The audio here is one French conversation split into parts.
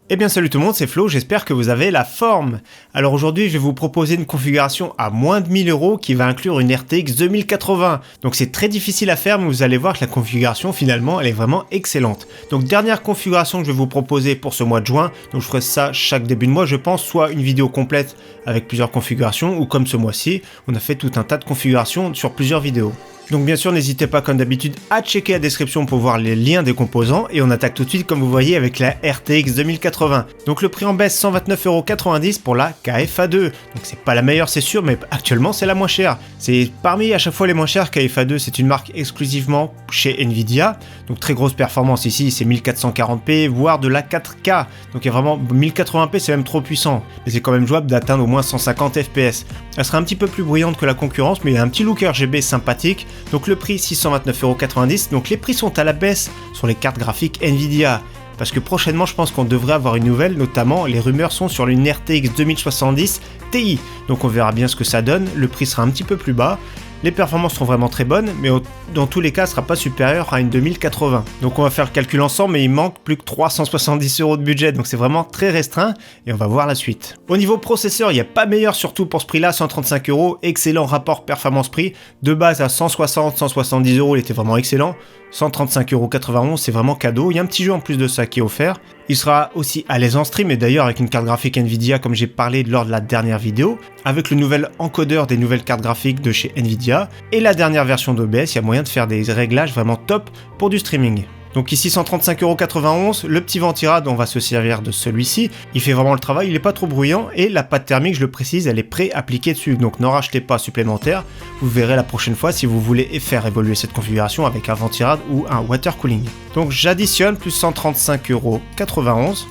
Eh bien salut tout le monde, c'est Flo, j'espère que vous avez la forme. Alors aujourd'hui je vais vous proposer une configuration à moins de 1000 € qui va inclure une RTX 2080. Donc c'est très difficile à faire mais vous allez voir que la configuration finalement elle est vraiment excellente. Donc dernière configuration que je vais vous proposer pour ce mois de juin, donc je ferai ça chaque début de mois je pense, soit une vidéo complète avec plusieurs configurations ou comme ce mois-ci, on a fait tout un tas de configurations sur plusieurs vidéos. Donc bien sûr n'hésitez pas comme d'habitude à checker la description pour voir les liens des composants et on attaque tout de suite comme vous voyez avec la RTX 2080. Donc le prix en baisse 129,90 € pour la KFA2. Donc c'est pas la meilleure c'est sûr mais actuellement c'est la moins chère. C'est parmi à chaque fois les moins chères. KFA2 c'est une marque exclusivement chez Nvidia. Donc très grosse performance ici c'est 1440p voire de la 4K. Donc il y a vraiment 1080p c'est même trop puissant. Mais c'est quand même jouable d'atteindre au moins 150 fps. Elle sera un petit peu plus brillante que la concurrence mais il y a un petit look RGB sympathique. Donc le prix 629,90 €, donc les prix sont à la baisse sur les cartes graphiques Nvidia. Parce que prochainement je pense qu'on devrait avoir une nouvelle, notamment les rumeurs sont sur une RTX 2070 Ti. Donc on verra bien ce que ça donne, le prix sera un petit peu plus bas. Les performances seront vraiment très bonnes, mais dans tous les cas, ce ne sera pas supérieur à une 2080. Donc on va faire le calcul ensemble, mais il manque plus que 370 € de budget, donc c'est vraiment très restreint, et on va voir la suite. Au niveau processeur, il n'y a pas meilleur, surtout pour ce prix-là, 135 €, excellent rapport performance-prix. De base à 160-170 €, il était vraiment excellent. 135,91 €, c'est vraiment cadeau. Il y a un petit jeu en plus de ça qui est offert. Il sera aussi à l'aise en stream et d'ailleurs avec une carte graphique Nvidia comme j'ai parlé lors de la dernière vidéo, avec le nouvel encodeur des nouvelles cartes graphiques de chez Nvidia et la dernière version d'OBS, il y a moyen de faire des réglages vraiment top pour du streaming. Donc ici 135,91 €, le petit ventirad on va se servir de celui-ci, il fait vraiment le travail, il n'est pas trop bruyant et la pâte thermique je le précise elle est pré-appliquée dessus donc n'en rachetez pas supplémentaire, vous verrez la prochaine fois si vous voulez faire évoluer cette configuration avec un ventirad ou un water cooling. Donc j'additionne plus 135,91 €.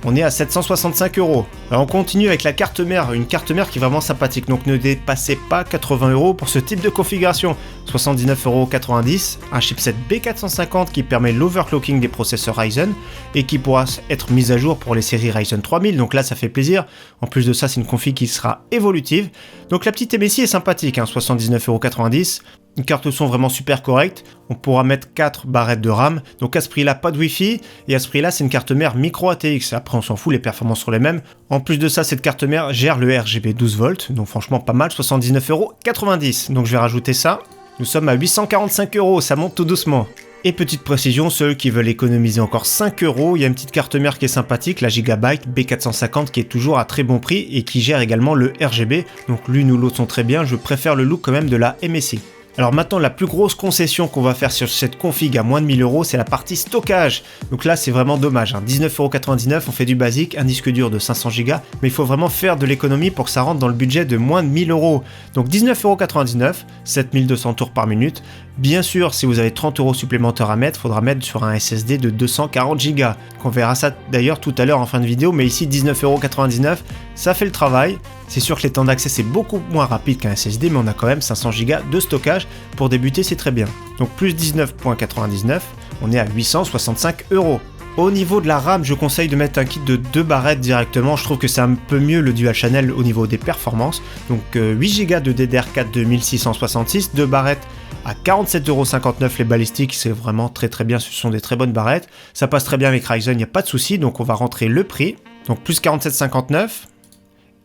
On est à 765 €. Alors on continue avec la carte mère, une carte mère qui est vraiment sympathique, donc ne dépassez pas 80 € pour ce type de configuration. 79,90 €, un chipset B450 qui permet l'overclocking des processeurs Ryzen et qui pourra être mis à jour pour les séries Ryzen 3000, donc là ça fait plaisir. En plus de ça c'est une config qui sera évolutive. Donc la petite MSI est sympathique, 79,90 €. Une carte son vraiment super correcte, on pourra mettre 4 barrettes de RAM, donc à ce prix là pas de Wi-Fi, et à ce prix là c'est une carte mère micro ATX, après on s'en fout, les performances sont les mêmes. En plus de ça cette carte mère gère le RGB 12V, donc franchement pas mal, 79,90 €, donc je vais rajouter ça. Nous sommes à 845 €, ça monte tout doucement. Et petite précision, ceux qui veulent économiser encore 5 €, il y a une petite carte mère qui est sympathique, la Gigabyte B450 qui est toujours à très bon prix et qui gère également le RGB, donc l'une ou l'autre sont très bien, je préfère le look quand même de la MSI. Alors maintenant la plus grosse concession qu'on va faire sur cette config à moins de 1000 €, c'est la partie stockage. Donc là c'est vraiment dommage, 19,99 €, on fait du basique, un disque dur de 500 Go, mais il faut vraiment faire de l'économie pour que ça rentre dans le budget de moins de 1000 €. Donc 19,99 €, 7200 tours par minute. Bien sûr si vous avez 30 € supplémentaires à mettre, il faudra mettre sur un SSD de 240 Go. On verra ça d'ailleurs tout à l'heure en fin de vidéo, mais ici 19,99 €, ça fait le travail. C'est sûr que les temps d'accès c'est beaucoup moins rapide qu'un SSD, mais on a quand même 500 Go de stockage. Pour débuter c'est très bien. Donc plus 19,99 €, on est à 865 €. Au niveau de la RAM, je conseille de mettre un kit de 2 barrettes directement, je trouve que c'est un peu mieux le Dual Channel au niveau des performances. Donc 8 Go de DDR4 2666, 2 barrettes à 47,59 € les balistiques, c'est vraiment très bien, ce sont des très bonnes barrettes. Ça passe très bien avec Ryzen, il n'y a pas de souci, donc on va rentrer le prix. Donc plus 47,59 €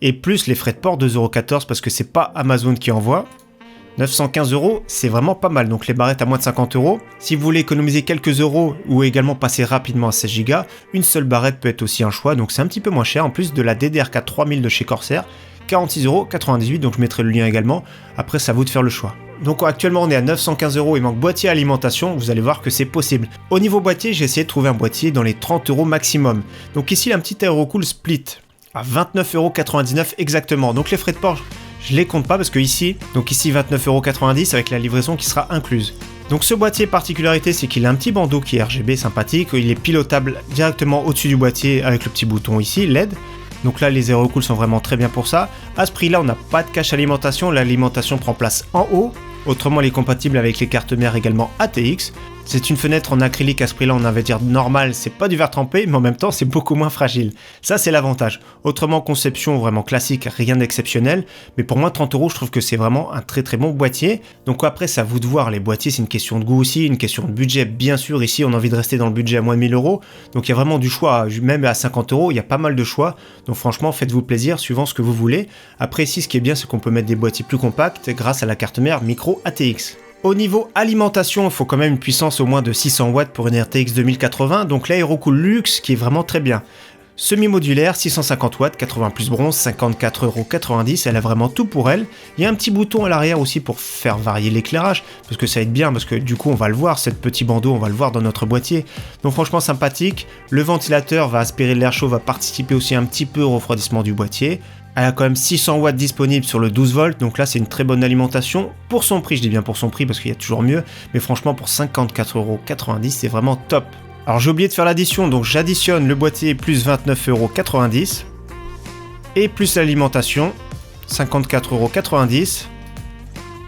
et plus les frais de port 2,14 € parce que c'est pas Amazon qui envoie. 915 €, c'est vraiment pas mal, donc les barrettes à moins de 50 €. Si vous voulez économiser quelques euros ou également passer rapidement à 16 Go, une seule barrette peut être aussi un choix, donc c'est un petit peu moins cher, en plus de la DDR4 3000 de chez Corsair, 46,98 €, donc je mettrai le lien également, après c'est à vous de faire le choix. Donc actuellement on est à 915 €, il manque boîtier alimentation, vous allez voir que c'est possible. Au niveau boîtier, j'ai essayé de trouver un boîtier dans les 30 € maximum. Donc ici il y a un petit Aerocool Split, à 29,99 € exactement, donc les frais de port, je les compte pas parce que ici 29,90 € avec la livraison qui sera incluse. Donc ce boîtier, particularité, c'est qu'il a un petit bandeau qui est RGB sympathique, il est pilotable directement au-dessus du boîtier avec le petit bouton ici, LED. Donc là les Aerocool sont vraiment très bien pour ça. À ce prix là on n'a pas de cache alimentation, l'alimentation prend place en haut. Autrement elle est compatible avec les cartes mères également ATX. C'est une fenêtre en acrylique à ce prix-là, on avait dire normal, c'est pas du verre trempé, mais en même temps c'est beaucoup moins fragile. Ça c'est l'avantage. Autrement, conception vraiment classique, rien d'exceptionnel, mais pour moins de 30 €, je trouve que c'est vraiment un très très bon boîtier. Donc après, c'est à vous de voir, les boîtiers c'est une question de goût aussi, une question de budget, bien sûr. Ici on a envie de rester dans le budget à moins de 1000 €, donc il y a vraiment du choix, même à 50 €, il y a pas mal de choix. Donc franchement, faites-vous plaisir suivant ce que vous voulez. Après ici, ce qui est bien, c'est qu'on peut mettre des boîtiers plus compacts grâce à la carte mère micro ATX. Au niveau alimentation, il faut quand même une puissance au moins de 600 watts pour une RTX 2080, donc l'AeroCool Luxe qui est vraiment très bien. Semi-modulaire, 650 watts, 80 plus bronze, 54,90 €, elle a vraiment tout pour elle. Il y a un petit bouton à l'arrière aussi pour faire varier l'éclairage, parce que ça aide bien, parce que du coup on va le voir, ce petit bandeau, on va le voir dans notre boîtier. Donc franchement sympathique, le ventilateur va aspirer l'air chaud, va participer aussi un petit peu au refroidissement du boîtier. Elle a quand même 600 watts disponibles sur le 12 volts, donc là c'est une très bonne alimentation. Pour son prix, je dis bien pour son prix parce qu'il y a toujours mieux, mais franchement pour 54,90 € c'est vraiment top. Alors j'ai oublié de faire l'addition, donc j'additionne le boîtier plus 29,90 € et plus l'alimentation, 54,90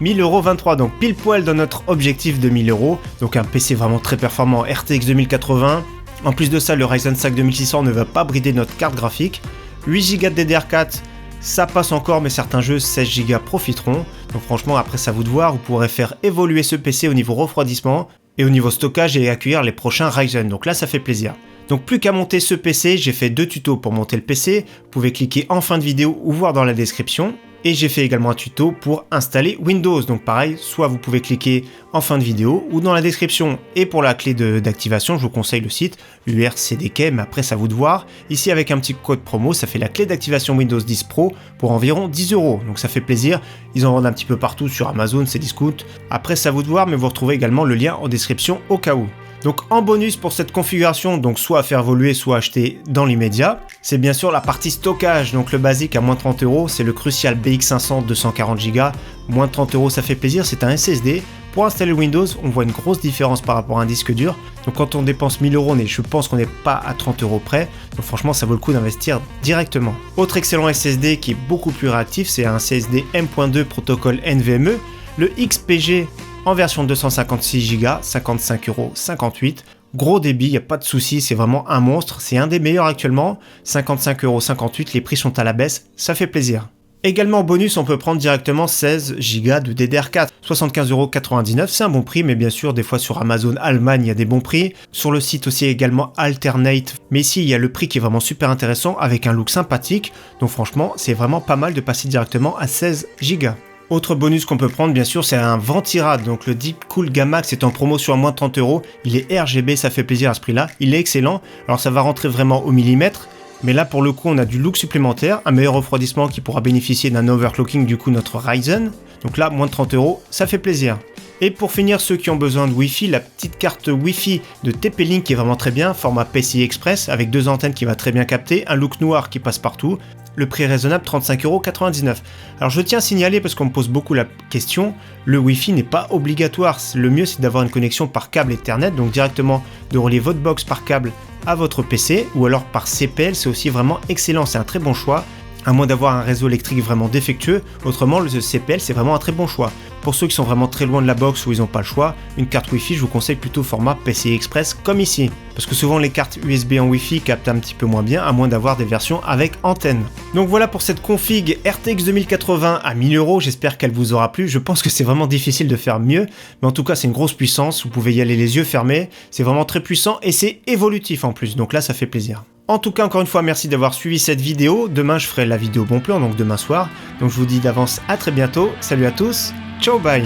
€, 1023 €, donc pile poil dans notre objectif de 1000 €, donc un PC vraiment très performant, RTX 2080. En plus de ça, le Ryzen 5 2600 ne va pas brider notre carte graphique. 8 Go de DDR4, ça passe encore, mais certains jeux 16 Go profiteront. Donc franchement, après ça à vous de voir, vous pourrez faire évoluer ce PC au niveau refroidissement et au niveau stockage et accueillir les prochains Ryzen. Donc là, ça fait plaisir. Donc plus qu'à monter ce PC, j'ai fait 2 tutos pour monter le PC. Vous pouvez cliquer en fin de vidéo ou voir dans la description. Et j'ai fait également un tuto pour installer Windows. Donc pareil, soit vous pouvez cliquer en fin de vidéo ou dans la description. Et pour la clé d'activation, je vous conseille le site URCDK, mais après ça à vous de voir. Ici avec un petit code promo, ça fait la clé d'activation Windows 10 Pro pour environ 10 €. Donc ça fait plaisir. Ils en vendent un petit peu partout sur Amazon, c'est discount. Après ça à vous de voir, mais vous retrouvez également le lien en description au cas où. Donc en bonus pour cette configuration, donc soit à faire évoluer, soit acheter dans l'immédiat, c'est bien sûr la partie stockage. Donc le basique à moins 30 €, c'est le Crucial BX500 240 Go. Moins de 30 € ça fait plaisir, c'est un SSD. Pour installer Windows, on voit une grosse différence par rapport à un disque dur. Donc quand on dépense 1000 €, je pense qu'on n'est pas à 30 € près. Donc franchement, ça vaut le coup d'investir directement. Autre excellent SSD qui est beaucoup plus réactif, c'est un SSD M.2 protocole NVMe, le XPG en version 256 Go, 55,58 €. Gros débit, il n'y a pas de souci, c'est vraiment un monstre. C'est un des meilleurs actuellement, 55,58 €, les prix sont à la baisse, ça fait plaisir. Également en bonus, on peut prendre directement 16 Go de DDR4, 75,99 €, c'est un bon prix, mais bien sûr, des fois sur Amazon Allemagne, il y a des bons prix. Sur le site aussi également Alternate, mais ici, il y a le prix qui est vraiment super intéressant, avec un look sympathique. Donc franchement, c'est vraiment pas mal de passer directement à 16 Go. Autre bonus qu'on peut prendre, bien sûr, c'est un Ventirad. Donc le Deepcool Gamax est en promotion à moins de 30 €. Il est RGB, ça fait plaisir à ce prix-là. Il est excellent. Alors ça va rentrer vraiment au millimètre. Mais là, pour le coup, on a du look supplémentaire, un meilleur refroidissement qui pourra bénéficier d'un overclocking, du coup, notre Ryzen. Donc là, moins de 30 €, ça fait plaisir. Et pour finir, ceux qui ont besoin de Wi-Fi, la petite carte Wi-Fi de TP-Link qui est vraiment très bien, format PCI Express, avec 2 antennes qui va très bien capter, un look noir qui passe partout. Le prix raisonnable, 35,99 €. Alors je tiens à signaler, parce qu'on me pose beaucoup la question, le Wi-Fi n'est pas obligatoire. Le mieux, c'est d'avoir une connexion par câble Ethernet, donc directement de relier votre box par câble à votre PC, ou alors par CPL, c'est aussi vraiment excellent, c'est un très bon choix, à moins d'avoir un réseau électrique vraiment défectueux. Autrement, le CPL, c'est vraiment un très bon choix. Pour ceux qui sont vraiment très loin de la box ou ils n'ont pas le choix, une carte Wi-Fi, je vous conseille plutôt format PCI Express comme ici. Parce que souvent les cartes USB en Wi-Fi captent un petit peu moins bien, à moins d'avoir des versions avec antenne. Donc voilà pour cette config RTX 2080 à 1000 €, j'espère qu'elle vous aura plu. Je pense que c'est vraiment difficile de faire mieux, mais en tout cas c'est une grosse puissance, vous pouvez y aller les yeux fermés, c'est vraiment très puissant et c'est évolutif en plus, donc là ça fait plaisir. En tout cas, encore une fois, merci d'avoir suivi cette vidéo. Demain, je ferai la vidéo bon plan, donc demain soir. Donc je vous dis d'avance à très bientôt. Salut à tous, ciao, bye.